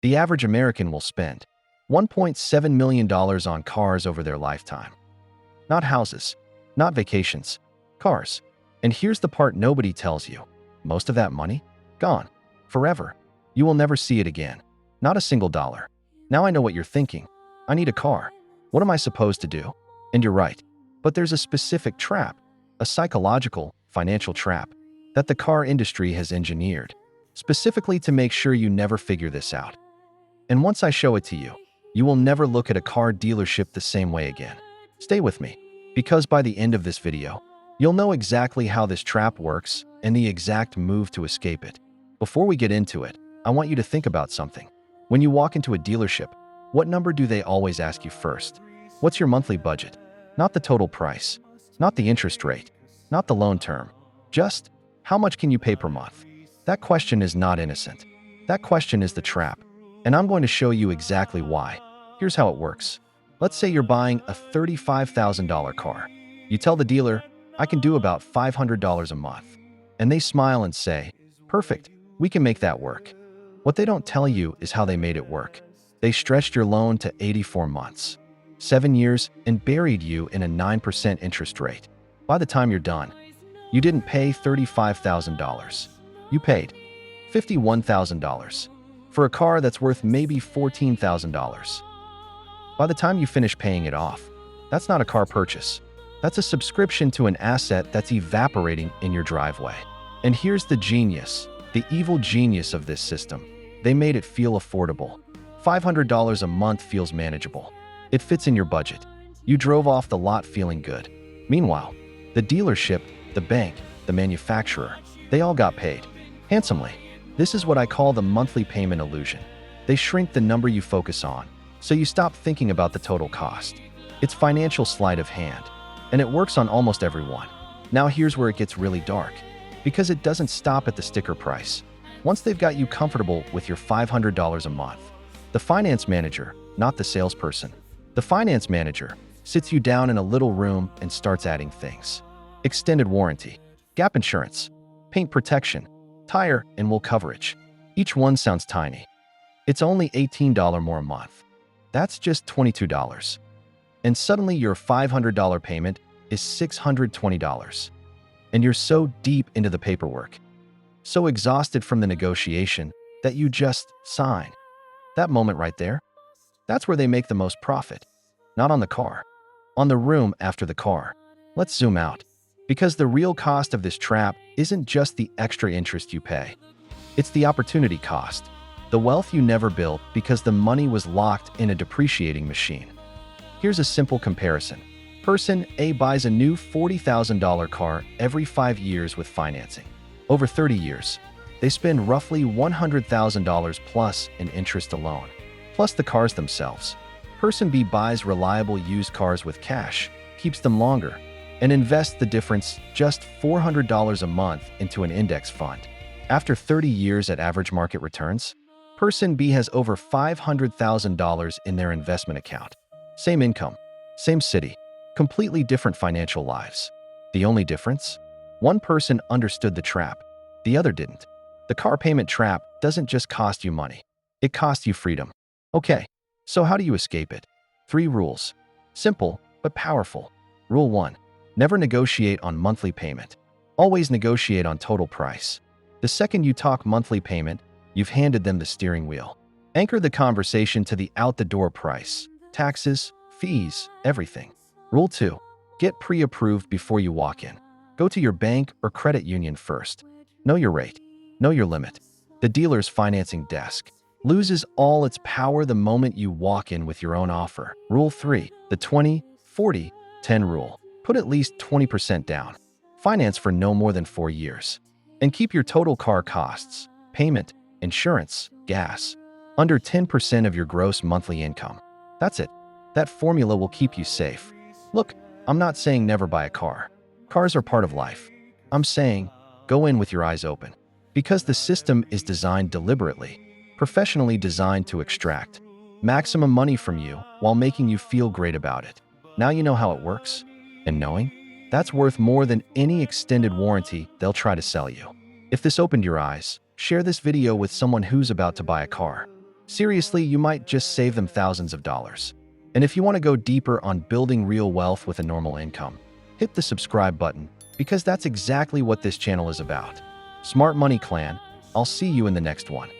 The average American will spend $1.7 million on cars over their lifetime. Not houses, not vacations, cars. And here's the part nobody tells you. Most of that money? Gone. Forever. You will never see it again. Not a single dollar. Now I know what you're thinking. I need a car. What am I supposed to do? And you're right. But there's a specific trap, a psychological, financial trap, that the car industry has engineered, specifically to make sure you never figure this out. And once I show it to you, you will never look at a car dealership the same way again. Stay with me, because by the end of this video, you'll know exactly how this trap works and the exact move to escape it. Before we get into it, I want you to think about something. When you walk into a dealership, what number do they always ask you first? What's your monthly budget? Not the total price, not the interest rate, not the loan term. Just, how much can you pay per month? That question is not innocent. That question is the trap. And I'm going to show you exactly why. Here's how it works. Let's say you're buying a $35,000 car. You tell the dealer, I can do about $500 a month. And they smile and say, perfect, we can make that work. What they don't tell you is how they made it work. They stretched your loan to 84 months, 7 years, and buried you in a 9% interest rate. By the time you're done, you didn't pay $35,000. You paid $51,000 for a car that's worth maybe $14,000. By the time you finish paying it off, that's not a car purchase. That's a subscription to an asset that's evaporating in your driveway. And here's the genius, the evil genius of this system. They made it feel affordable. $500 a month feels manageable. It fits in your budget. You drove off the lot feeling good. Meanwhile, the dealership, the bank, the manufacturer, they all got paid. Handsomely. This is what I call the monthly payment illusion. They shrink the number you focus on, so you stop thinking about the total cost. It's financial sleight of hand, and it works on almost everyone. Now here's where it gets really dark, because it doesn't stop at the sticker price. Once they've got you comfortable with your $500 a month, the finance manager, not the salesperson, the finance manager sits you down in a little room and starts adding things. Extended warranty, gap insurance, paint protection, tire and wool coverage. Each one sounds tiny. It's only $18 more a month. That's just $22. And suddenly your $500 payment is $620. And you're so deep into the paperwork, so exhausted from the negotiation that you just sign. That moment right there, that's where they make the most profit. Not on the car, on the room after the car. Let's zoom out. Because the real cost of this trap isn't just the extra interest you pay. It's the opportunity cost, the wealth you never built because the money was locked in a depreciating machine. Here's a simple comparison. Person A buys a new $40,000 car every 5 years with financing. Over 30 years, they spend roughly $100,000 plus in interest alone, plus the cars themselves. Person B buys reliable used cars with cash, keeps them longer, and invests the difference, just $400 a month, into an index fund. After 30 years at average market returns, Person B has over $500,000 in their investment account. Same income, same city, completely different financial lives. The only difference? One person understood the trap, the other didn't. The car payment trap doesn't just cost you money, it costs you freedom. Okay, so how do you escape it? 3 rules. Simple, but powerful. Rule 1. Never negotiate on monthly payment. Always negotiate on total price. The second you talk monthly payment, you've handed them the steering wheel. Anchor the conversation to the out-the-door price. Taxes, fees, everything. Rule 2. Get pre-approved before you walk in. Go to your bank or credit union first. Know your rate. Know your limit. The dealer's financing desk loses all its power the moment you walk in with your own offer. Rule 3. The 20-40-10 rule. Put at least 20% down. Finance for no more than 4 years. And keep your total car costs, payment, insurance, gas, under 10% of your gross monthly income. That's it. That formula will keep you safe. Look, I'm not saying never buy a car. Cars are part of life. I'm saying go in with your eyes open. Because the system is designed deliberately, professionally designed to extract maximum money from you while making you feel great about it. Now you know how it works. And knowing, that's worth more than any extended warranty they'll try to sell you. If this opened your eyes, share this video with someone who's about to buy a car. Seriously, you might just save them thousands of dollars. And if you want to go deeper on building real wealth with a normal income, hit the subscribe button because that's exactly what this channel is about. Smart Money Clan, I'll see you in the next one.